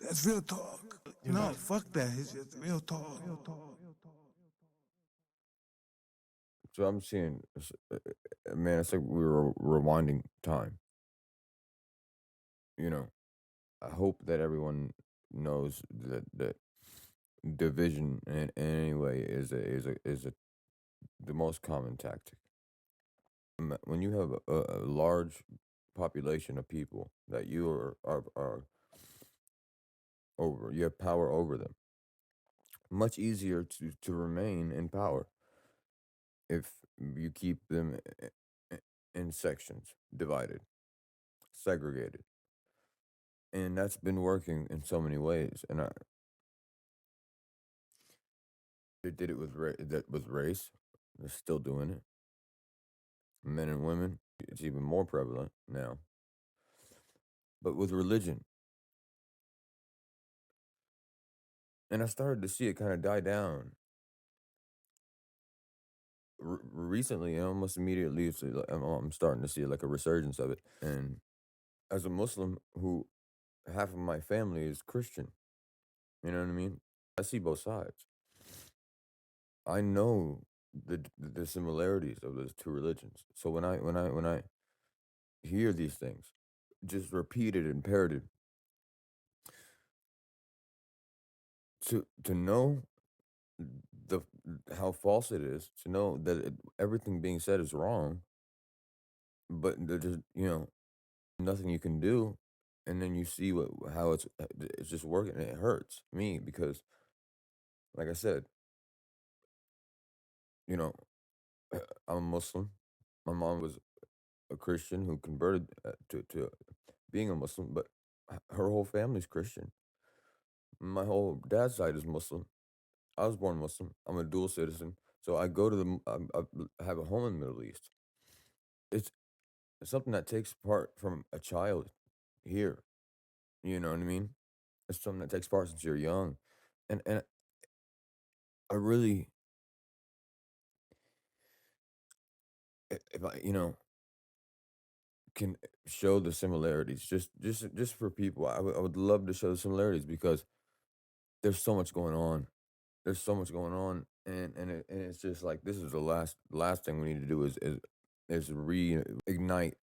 That's real talk. No, fuck that. It's just real talk. So I'm seeing, man, it's like we were rewinding time. You know, I hope that everyone knows that division in any way is the most common tactic. When you have a large population of people that you are over, you have power over them. Much easier to remain in power if you keep them in sections, divided, segregated, and that's been working in so many ways. And they did it with race. They're still doing it. Men and women, it's even more prevalent now. But with religion, and I started to see it kind of die down recently, and almost immediately. I'm starting to see like a resurgence of it. And as a Muslim who half of my family is Christian, you know what I mean? I see both sides. I know the similarities of those two religions. So when I hear these things, just repeated and parroted, to know the how false it is, to know that everything being said is wrong, but there's nothing you can do, and then you see how it's just working, and it hurts me because, like I said, you know, I'm a Muslim. My mom was a Christian who converted to being a Muslim, but her whole family's Christian. My whole dad's side is Muslim. I was born Muslim. I'm a dual citizen, so I go to I have a home in the Middle East. It's something that takes part from a child here. You know what I mean? It's something that takes part since you're young, and I really, if I can show the similarities, just for people, I would love to show the similarities because there's so much going on. There's so much going on, and it's just like this is the last thing we need to do is reignite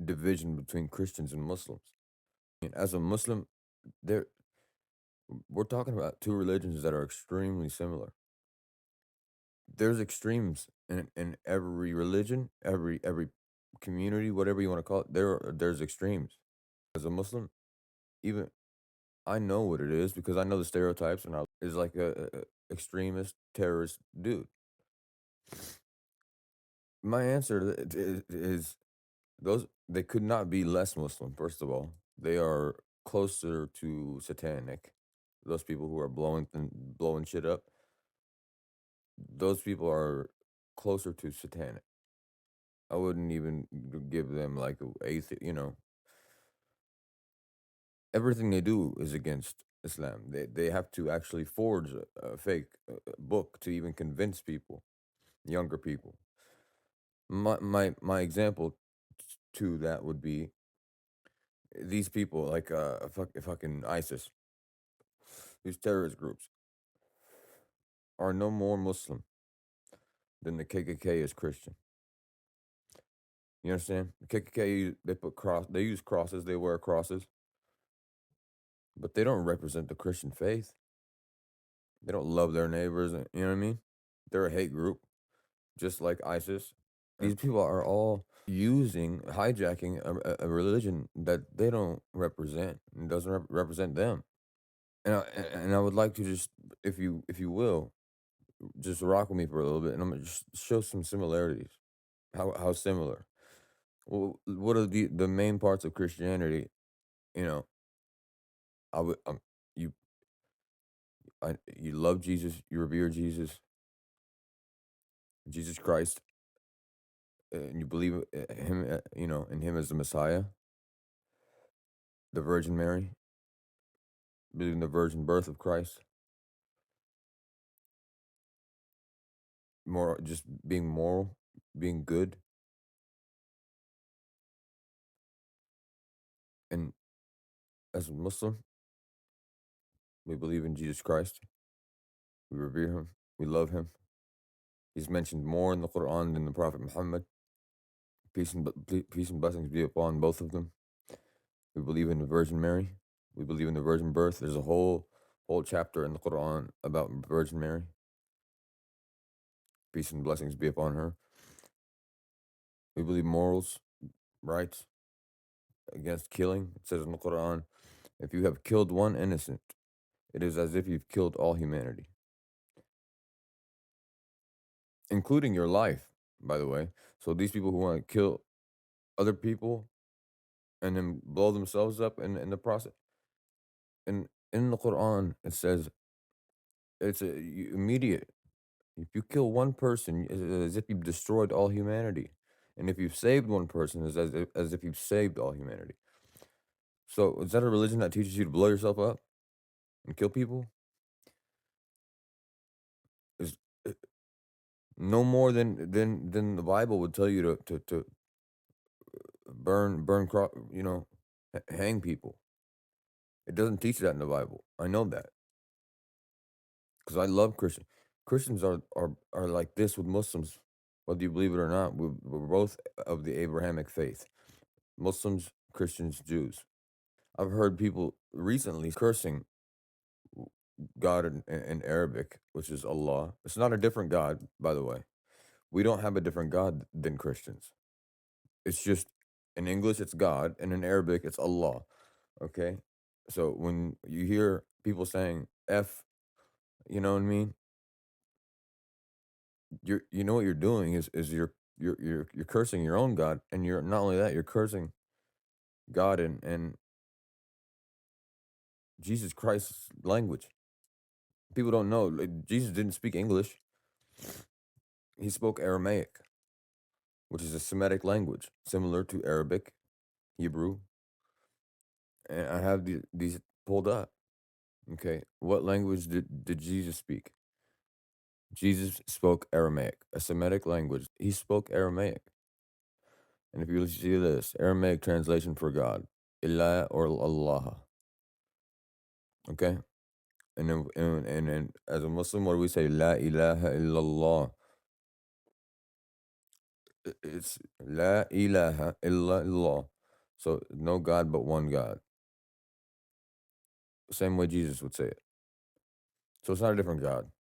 division between Christians and Muslims. And as a Muslim, there we're talking about two religions that are extremely similar. There's extremes in every religion, every community, whatever you want to call it. There's extremes. As a Muslim, even I know what it is because I know the stereotypes, and I is like a extremist terrorist dude. My answer is those they could not be less Muslim. First of all, they are closer to satanic. Those people who are blowing shit up, those people are closer to satanic. I wouldn't even give them like a atheist. Everything they do is against Islam. They have to actually forge a fake book to even convince people, younger people. My example to that would be these people like fucking ISIS, these terrorist groups are no more Muslim than the KKK is Christian. You understand? The KKK, they use crosses, they wear crosses, but they don't represent the Christian faith. They don't love their neighbors. You know what I mean? They're a hate group, just like ISIS. These people are all hijacking a religion that they don't represent and doesn't represent them. And I would like to just, if you will, just rock with me for a little bit, and I'm gonna just show some similarities. How similar? Well, what are the main parts of Christianity? You know, I would you you love Jesus, you revere Jesus, Jesus Christ, and you believe him, in him as the Messiah, the Virgin Mary, believe in the virgin birth of Christ, more just being moral, being good, and as a Muslim. We believe in Jesus Christ. We revere him. We love him. He's mentioned more in the Quran than the Prophet Muhammad. Peace and blessings be upon both of them. We believe in the Virgin Mary. We believe in the virgin birth. There's a whole chapter in the Quran about Virgin Mary. Peace and blessings be upon her. We believe morals, rights, against killing. It says in the Quran, if you have killed one innocent, it is as if you've killed all humanity, including your life, by the way. So these people who want to kill other people and then blow themselves up in the process. And in the Quran, it says it's immediate. If you kill one person, it's as if you've destroyed all humanity. And if you've saved one person, it's as if you've saved all humanity. So is that a religion that teaches you to blow yourself up and kill people? Is no more than the Bible would tell you to hang people. It doesn't teach that in the Bible. I know that because I love Christians. Christians are like this with Muslims, whether you believe it or not. We're both of the Abrahamic faith. Muslims, Christians, Jews. I've heard people recently cursing God in Arabic, which is Allah. It's not a different God, by the way. We don't have a different God than Christians. It's just in English, it's God, and in Arabic, it's Allah. Okay? So when you hear people saying F, you know what I mean? You know what you're doing is you're cursing your own God, and you're not only that, you're cursing God and Jesus Christ's language. People don't know. Like, Jesus didn't speak English. He spoke Aramaic, which is a Semitic language, similar to Arabic, Hebrew. And I have these pulled up. Okay. What language did Jesus speak? Jesus spoke Aramaic, a Semitic language. He spoke Aramaic. And if you see this, Aramaic translation for God, Ilah or Allah. Okay? And then as a Muslim, what do we say? La ilaha illallah. It's La ilaha illallah. So no God but one God. Same way Jesus would say it. So it's not a different God.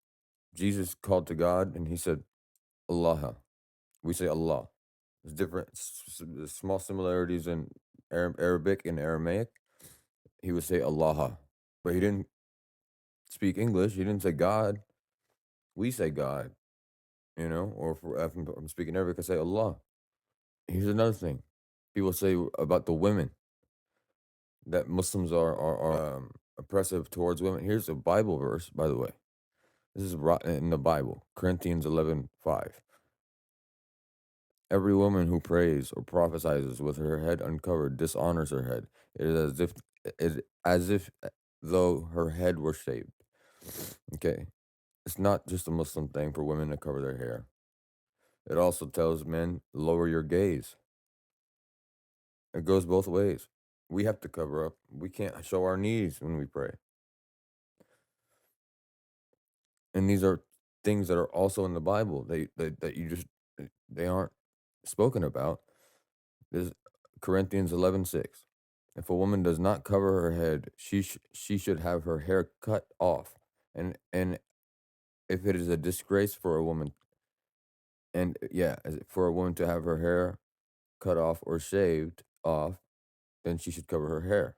Jesus called to God and he said Allah. We say Allah. There's different there's small similarities in Arabic and Aramaic. He would say Allah, but he didn't speak English. He didn't say God. We say God, or if I'm speaking Arabic, I say Allah. Here's another thing. People say about the women that Muslims are oppressive towards women. Here's a Bible verse, by the way. This is in the Bible, Corinthians 11:5. Every woman who prays or prophesies with her head uncovered dishonors her head. It is as if though her head were shaved. Okay. It's not just a Muslim thing for women to cover their hair. It also tells men, lower your gaze. It goes both ways. We have to cover up. We can't show our knees when we pray. And these are things that are also in the Bible that you just they aren't spoken about. There's Corinthians 11:6. If a woman does not cover her head, she should have her hair cut off. And if it is a disgrace for a woman, and yeah, for a woman to have her hair cut off or shaved off, then she should cover her hair.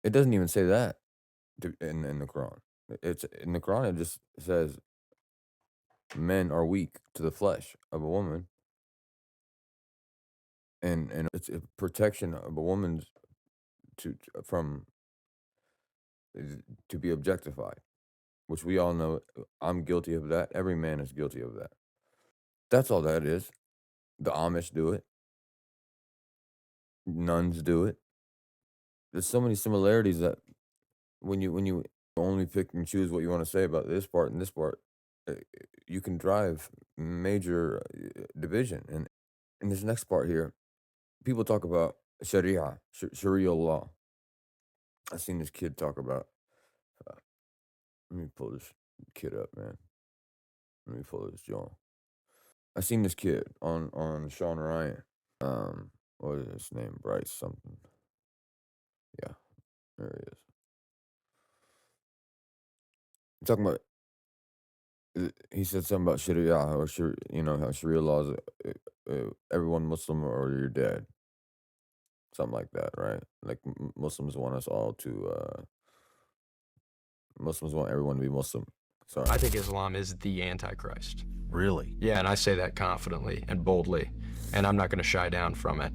It doesn't even say that in the Quran. It's in the Quran. It just says men are weak to the flesh of a woman, and it's a protection of a woman's from to be objectified, which we all know. I'm guilty of that. Every man is guilty of that. That's all that is. The Amish do it. Nuns do it. There's so many similarities that when you only pick and choose what you want to say about this part and this part, uh, you can drive major division. And in this next part here, people talk about Sharia law. I've seen this kid talk about Let me pull this kid up, man. Let me pull this John. I seen this kid on Sean Ryan. What is his name? Bryce something. Yeah, there he is. I'm talking about. He said something about Sharia or how Sharia laws. Everyone Muslim or you're dead. Something like that, right? Like Muslims want us all to. Muslims want everyone to be Muslim. Sorry. I think Islam is the Antichrist. Really? Yeah, and I say that confidently and boldly, and I'm not going to shy down from it.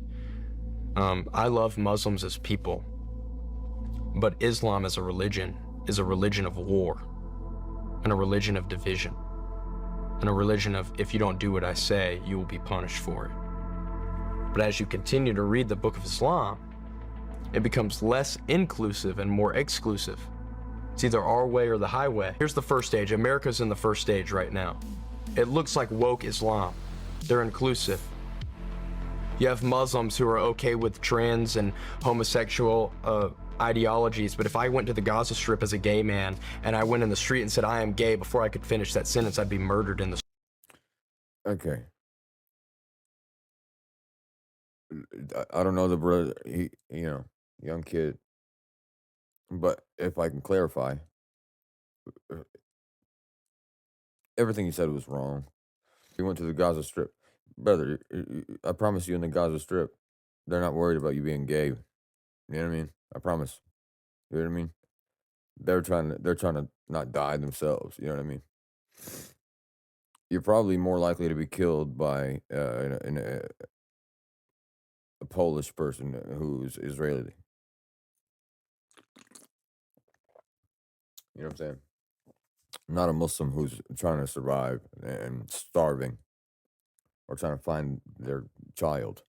I love Muslims as people, but Islam as a religion is a religion of war, and a religion of division, and a religion of if you don't do what I say, you will be punished for it. But as you continue to read the Book of Islam, it becomes less inclusive and more exclusive. It's either our way or the highway. Here's the first stage. America's in the first stage right now. It looks like woke Islam. They're inclusive. You have Muslims who are okay with trans and homosexual ideologies, but if I went to the Gaza Strip as a gay man and I went in the street and said I am gay before I could finish that sentence, I'd be murdered in the Okay. I don't know the brother. Young kid. But if I can clarify, uh, everything he said was wrong. He went to the Gaza Strip, brother. I promise you, in the Gaza Strip, they're not worried about you being gay. You know what I mean? I promise. You know what I mean? They're trying to not die themselves. You know what I mean? You're probably more likely to be killed by a Polish person who's Israeli. You know what I'm saying? Not a Muslim who's trying to survive and starving or trying to find their child.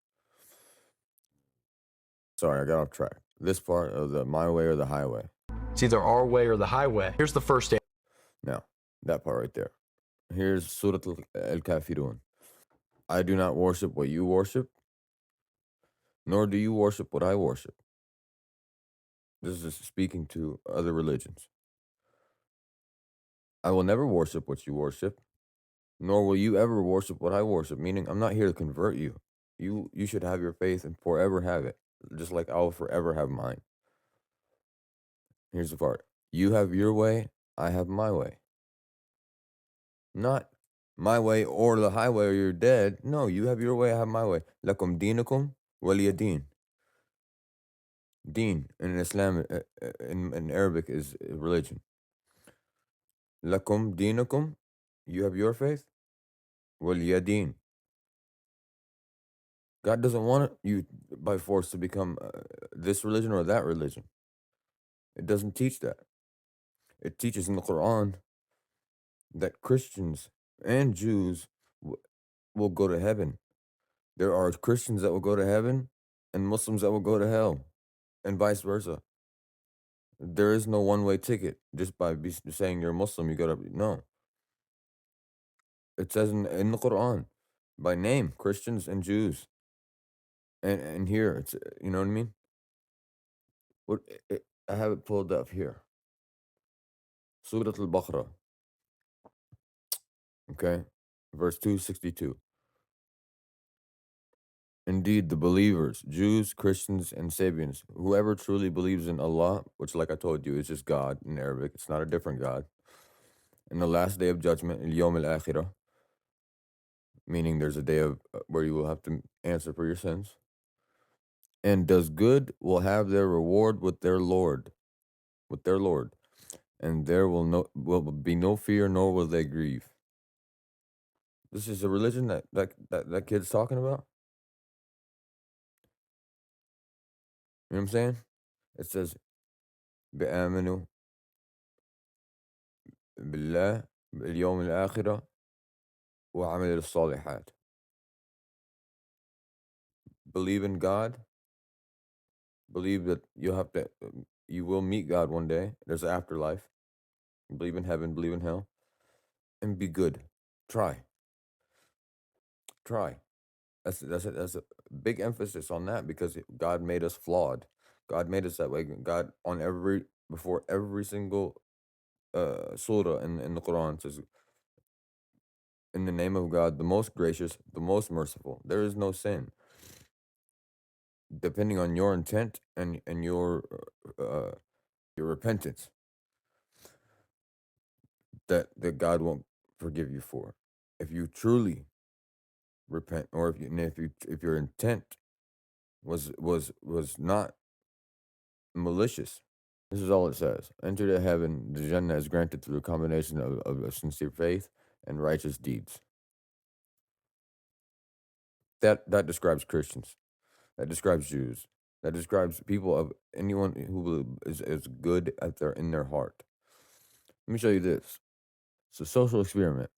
Sorry, I got off track. This part of the my way or the highway. It's either our way or the highway. Here's the first stage. Now, that part right there. Here's Surah Al-Kafirun. I do not worship what you worship, nor do you worship what I worship. This is speaking to other religions. I will never worship what you worship, nor will you ever worship what I worship. Meaning, I'm not here to convert you. You should have your faith and forever have it, just like I will forever have mine. Here's the part. You have your way, I have my way. Not my way or the highway or you're dead. No, you have your way, I have my way. Lakum deenukum waliya deen. Deen in Islam, in Arabic, is religion. Lakum deenukum, you have your faith. Waliya deen. God doesn't want you by force to become this religion or that religion. It doesn't teach that. It teaches in the Quran that Christians and Jews will go to heaven. There are Christians that will go to heaven and Muslims that will go to hell, and vice versa. There is no one-way ticket just by saying you're Muslim. You gotta no. It says in the Quran by name Christians and Jews, and here it's you know what I mean. I have it pulled up here. Surah Al-Baqarah. Okay, verse 262. Indeed, the believers, Jews, Christians, and Sabians, whoever truly believes in Allah, which, like I told you, is just God in Arabic, it's not a different God, in the last day of judgment, Yawm al-Akhirah, meaning there's a day of where you will have to answer for your sins, and does good will have their reward with their Lord, and there will be no fear, nor will they grieve. This is a religion that kid's talking about. You know what I'm saying? It says, بآمنوا بالله باليوم الآخرة وعمل الصالحات. Believe in God. Believe that you will meet God one day. There's an afterlife. Believe in heaven, believe in hell, and be good. Try. That's a big emphasis on that because God made us flawed. God made us that way. God before every single surah in the Quran. It says, in the name of God, the most gracious, the most merciful. There is no sin. Depending on your intent and your repentance, that God won't forgive you for. If you truly repent, or if your intent was not malicious. This is all it says. Enter the heaven, the Jannah is granted through a combination of a sincere faith and righteous deeds. That describes Christians. That describes Jews. That describes people of anyone who is good in their heart. Let me show you this. It's a social experiment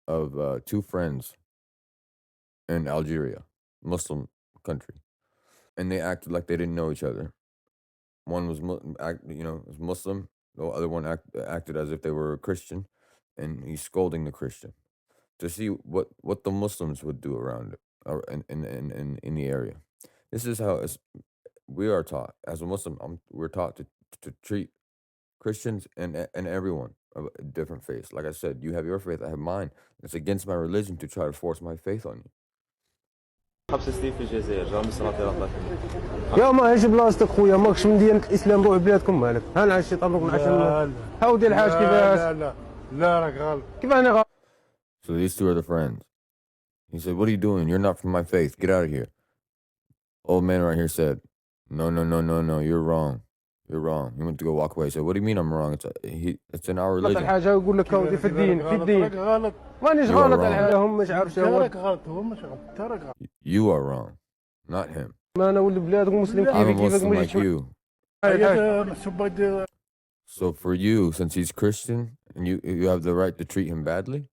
of two friends in Algeria, Muslim country, and they acted like they didn't know each other. One was was Muslim. The other one acted as if they were a Christian, and he's scolding the Christian to see what the Muslims would do around it, or in the area. This is how we are taught as a Muslim. We're taught to treat Christians and everyone of a different faith. Like I said, you have your faith, I have mine. It's against my religion to try to force my faith on you. حبس سنين في الجزائر جا مصر عطي الله يا ما هيش بلاصتك خويا ماكش من ديانة الإسلام روح بلادكم مالك ها نعيش طبق نعيش هاودي الحاج كيفاش لا راك غلط كيف أنا غلط. So these two are the friends. He said, "What are you doing? You're not from my faith. Get out of here." Old man right here said, No, you're wrong. You're wrong. He went to go walk away. He said, "What do you mean I'm wrong? It's in our religion." الحاجة يقول لك هاودي في الدين غلط مانيش غلط الحاجة هم مش عارف راك غلط هو مش غلط راك غلط You are wrong, not him. ما أنا ولد بلادك مسلم I'm a كيفك Muslim like you. سبايد So for you, since he's Christian, and you have the right to treat him badly?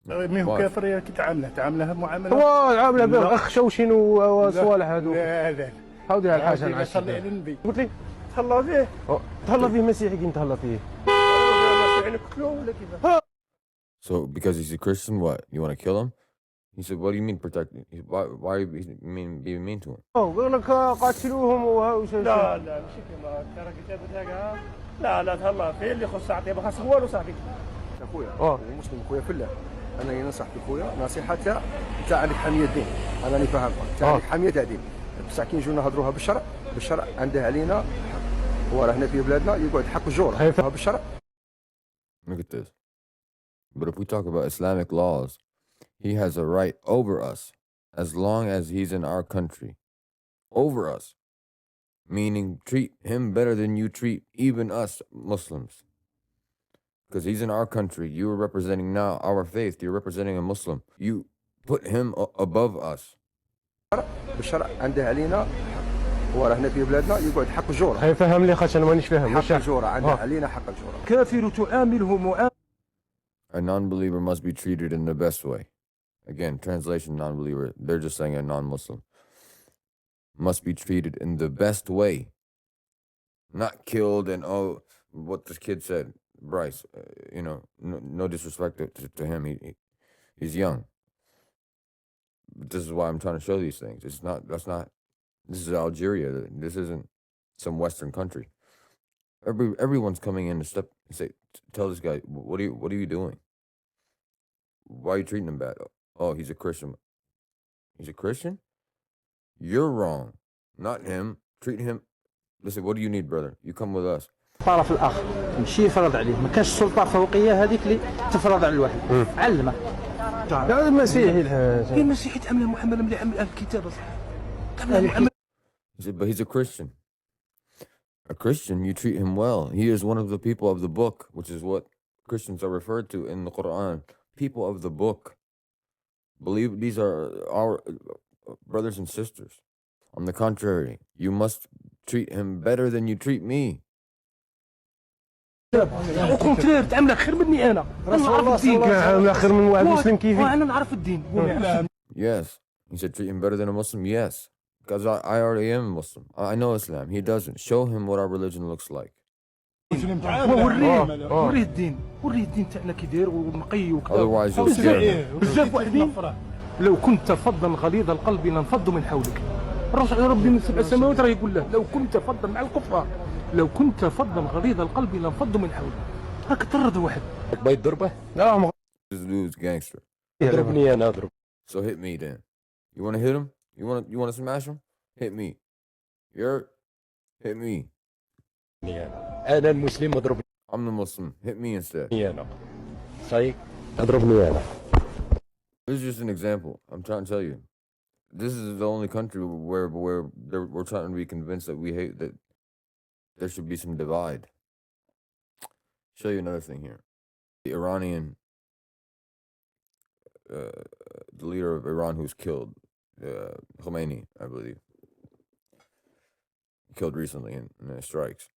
مي هو كافر يا كي تعامله معامله هو عامله بالاخ شوشين وصوالح هذوك لا هاودي الحاجة نعيش صلي على النبي قلت لي تهلا فيه تهلا فيه مسيحي كي نتهلا فيه يعني قتلوه ولا كيفاش So because he's a Christian, what? You want to kill him? He said, "What do you mean protect? Why you being mean to him?" يقول لك قاتلوهم وش لا ماشي كيما ترى كتابة هكا لا تهلا فيه اللي خص عطيه ما خص والو صاحبي اخويا مسلم خويا في الله انا ننصح بخويا نصيحه تاع عليك حميه الدين انا اللي فاهمك تاع عليك حميه تاع الدين بصح كي نجيو نهضروها بالشرع عنده علينا هو راه هنا في بلادنا يقعد حق الجوره بالشرع. Look at this. But if we talk about Islamic laws, he has a right over us as long as he's in our country. Over us. Meaning treat him better than you treat even us Muslims. Because he's in our country. You're representing now our faith. You're representing a Muslim. You put him above us. بالشرع عنده علينا هو راه هنا في بلادنا يقعد حق الجوره. هاي فهم لي خاطر انا مانيش فاهم. حق الجوره عنده علينا حق الجوره. كافر تعامله معاملة. A non-believer must be treated in the best way. Again, translation non-believer. They're just saying a non-Muslim. Must be treated in the best way. Not killed and, what this kid said, Bryce, no disrespect to him. He's young. But this is why I'm trying to show these things. This is Algeria. This isn't some Western country. Everyone's coming in to tell this guy, what are you doing? Why are you treating him bad? Oh, he's a Christian. He's a Christian? You're wrong. Not him. Treat him. Listen, what do you need, brother? You come with us. الطرف الاخر ماشي يفرض عليه ما كانش السلطه الفوقيه هذيك اللي تفرض على الواحد علمه هذا المسيحي الحاجة كاين مسيحي تعامل معامله مليحه من اهل الكتاب تعامل معامله. He said, but he's a Christian. A Christian, you treat him well. He is one of the people of the book, which is what Christians are referred to in the Quran. People of the book. Believe these are our brothers and sisters. On the contrary, you must treat him better than you treat me. وكونترير تعامل خير مني انا نعرف الدين كاع خير من واحد مسلم كيفي انا نعرف الدين. Yes. He said, treat him better than a Muslim? Yes. Because I already am a Muslim. I know Islam. He doesn't. Show him what our religion looks like. وريه الدين تاعنا كي داير ونقي وكذا. Otherwise, you'll scare him. بزاف واحدين لو كنت فظا غليظ القلب لانفضوا من حولك. الرسول ربي من 7 سماوات راه يقول له لو كنت فظا مع الكفار لو كنت فظا غليظ القلب لانفضوا من حولك. راك طرد واحد. بغيت ضربه؟ لا ما This dude's gangster. ضربني انا اضرب. So hit me then. You want to hit him? You want to smash him? Hit me. You're hit me. انا المسلم اضربني I'm the Muslim. Hit me instead. انا. صحيح؟ اضربني انا. This is just an example. I'm trying to tell you. This is the only country where we're trying to be convinced that we hate that there should be some divide. Show you another thing here. The Iranian, the leader of Iran who's killed, Khomeini, I believe, killed recently in the strikes.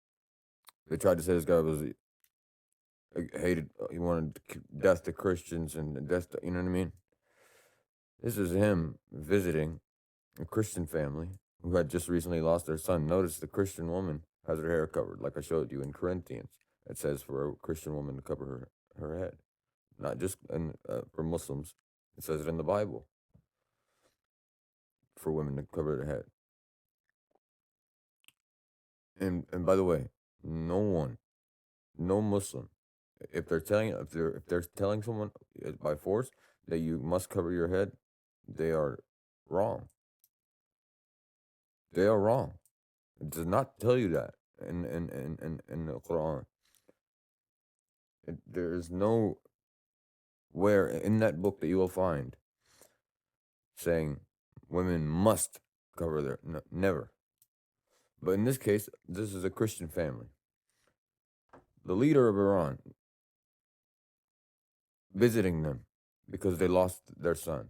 They tried to say this guy was hated. He wanted death to Christians and death to, you know what I mean? This is him visiting a Christian family who had just recently lost their son. Notice the Christian woman has her hair covered, like I showed you in Corinthians. It says for a Christian woman to cover her head, not just for Muslims. It says it in the Bible for women to cover their head. And by the way, no Muslim, if they're telling someone by force that you must cover your head, they are wrong. They are wrong. It does not tell you that in the Quran. There is nowhere in that book that you will find saying women must cover their never. But in this case, this is a Christian family. The leader of Iran visiting them because they lost their son.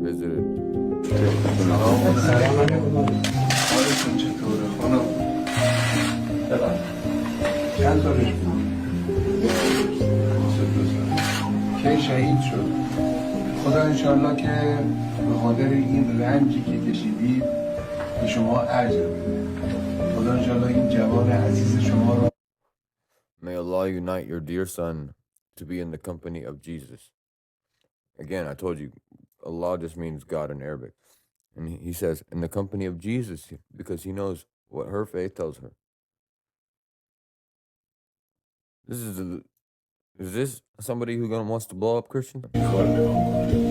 Visited. که شهید شد. خدا انشالله که به خاطر این رنجی که کشیدید به شما اجر بده. خدا انشالله این جوان عزیز شما رو May Allah unite your dear son to be in the company of Jesus. Again, I told you, Allah just means God in Arabic. And he says, in the company of Jesus, because he knows what her faith tells her. Is this somebody who wants to blow up Christians?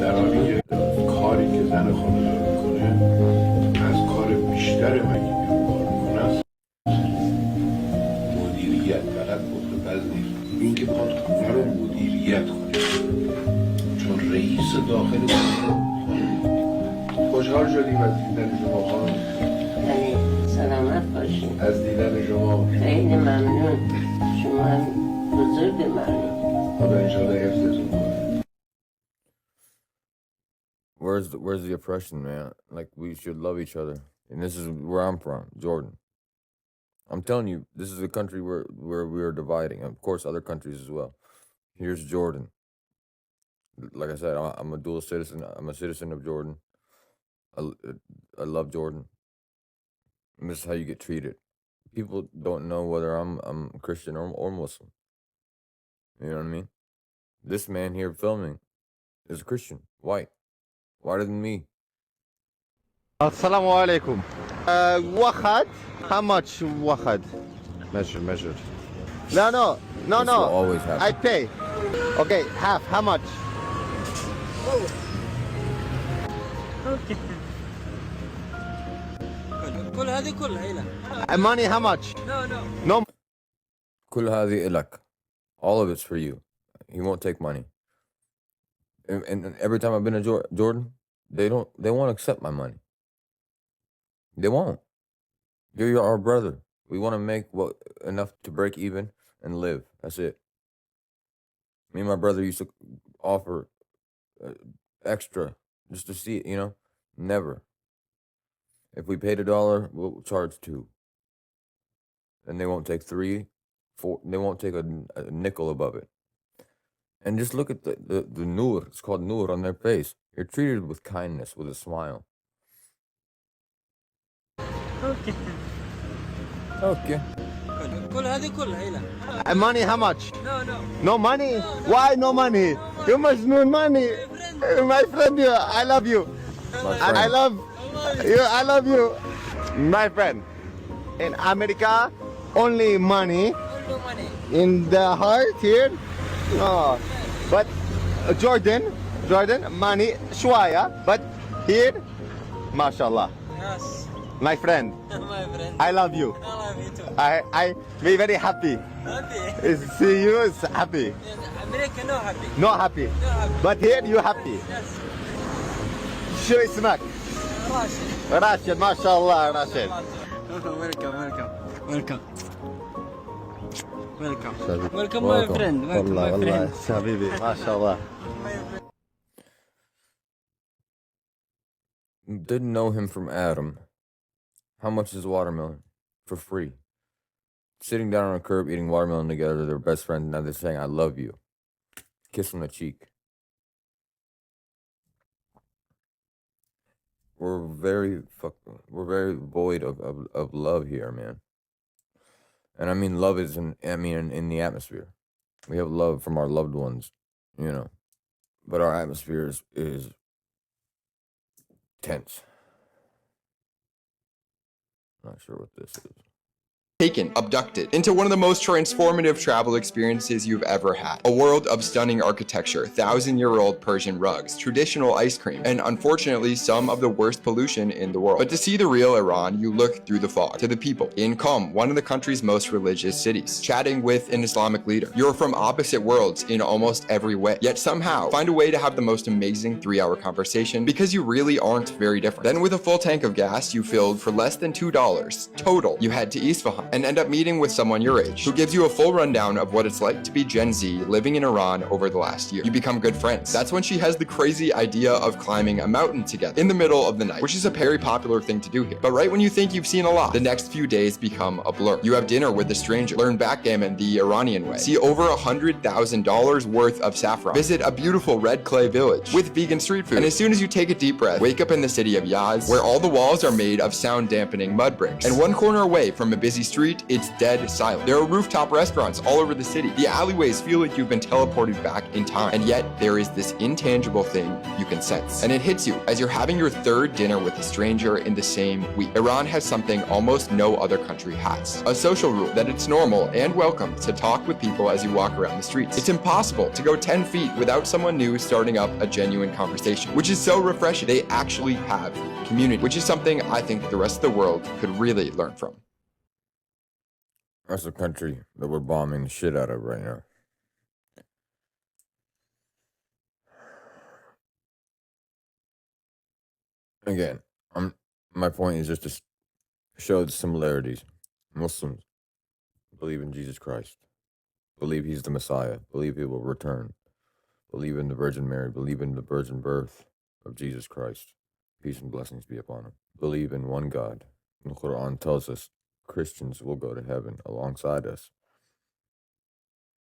در حالی که کاری که زن خانه داره میکنه از کار بیشتر مگه کار میکنه مدیریت فقط متپذیر این که بخواد خونه رو مدیریت کنه چون رئیس داخل خوشحال شدیم از دیدن شما خانم سلامت باشین از دیدن شما خیلی ممنون شما بزرگ ممنون خدا انشالله حفظتون کنه Where's the oppression, man? Like, we should love each other. And this is where I'm from, Jordan. I'm telling you, this is a country where we are dividing. And of course, other countries as well. Here's Jordan. Like I said, I'm a dual citizen. I'm a citizen of Jordan. I love Jordan. And this is how you get treated. People don't know whether I'm Christian or Muslim. You know what I mean? This man here filming is a Christian, white. Whiter than me. Assalamu alaikum. Wahad? How much wahad? Measure. No. This will always happen. I pay. Okay, half. How much? Money, how much? No. كل هذه إلك. All of it's for you. He won't take money. And every time I've been to Jordan, they won't accept my money. They won't. You're our brother. We want to make enough to break even and live. That's it. Me and my brother used to offer extra just to see it, you know? Never. If we paid $1, we'll charge $2. And they won't take 3, 4. They won't take a nickel above it. And just look at the nur. It's called nur on their face. You're treated with kindness, with a smile. Okay. Money, how much? No money? Why no money? You must need money. My friend, I love you. My And I friend. love you. I love you. My friend. In America, only money. In the heart here. No. But Jordan, money, shwaya. But here, mashallah. Yes. My friend, My friend. I love you. I love you too. I be very happy. Happy. See you is happy. America no happy. Not happy. No happy. But here you happy. Yes. شو اسمك؟ Rashid. راشد ما شاء الله راشد. Welcome. Welcome. Welcome. Welcome my friend. Welcome والله my والله friend. حبيبي ما شاء الله. Didn't know him from Adam. How much is watermelon? For free. Sitting down on a curb eating watermelon together, they're best friends. Now they're saying, I love you. Kiss on the cheek. We're very void of love here, man. And I mean love is in the atmosphere. We have love from our loved ones, you know. But our atmosphere is tense. Not sure what this is. Taken, abducted, into one of the most transformative travel experiences you've ever had. A world of stunning architecture, 1,000-year-old Persian rugs, traditional ice cream, and unfortunately some of the worst pollution in the world. But to see the real Iran, you look through the fog, to the people. In Qom, one of the country's most religious cities, chatting with an Islamic leader. You're from opposite worlds in almost every way, yet somehow find a way to have the most amazing 3-hour conversation because you really aren't very different. Then with a full tank of gas you filled for less than $2 total, you head to Isfahan and end up meeting with someone your age who gives you a full rundown of what it's like to be Gen Z living in Iran over the last year. You become good friends. That's when she has the crazy idea of climbing a mountain together in the middle of the night, which is a very popular thing to do here. But right when you think you've seen a lot, the next few days become a blur. You have dinner with a stranger, learn backgammon the Iranian way, see over $100,000 worth of saffron, visit a beautiful red clay village with vegan street food, and as soon as you take a deep breath, wake up in the city of Yaz, where all the walls are made of sound dampening mud bricks. And one corner away from a busy street, it's dead silent. There are rooftop restaurants all over the city. The alleyways feel like you've been teleported back in time. And yet there is this intangible thing you can sense. And it hits you as you're having your third dinner with a stranger in the same week. Iran has something almost no other country has. A social rule that it's normal and welcome to talk with people as you walk around the streets. It's impossible to go 10 feet without someone new starting up a genuine conversation, which is so refreshing. They actually have community, which is something I think the rest of the world could really learn from. That's a country that we're bombing the shit out of right now. Again, my point is just to show the similarities. Muslims believe in Jesus Christ, believe he's the Messiah, believe he will return, believe in the Virgin Mary, believe in the virgin birth of Jesus Christ. Peace and blessings be upon him. Believe in one God. The Quran tells us Christians will go to heaven alongside us.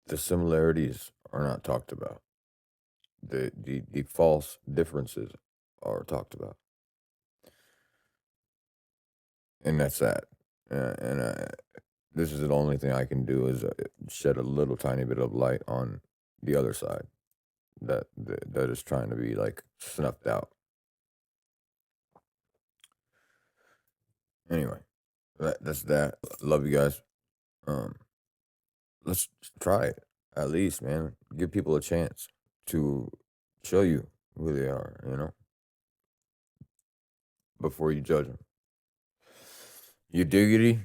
The similarities are not talked about. The false differences are talked about. And that's that. This is the only thing I can do is shed a little tiny bit of light on the other side that is trying to be like snuffed out. Anyway, that's that. Love you guys. Let's try it at least, man. Give people a chance to show you who they are, you know, before you judge them. You diggity?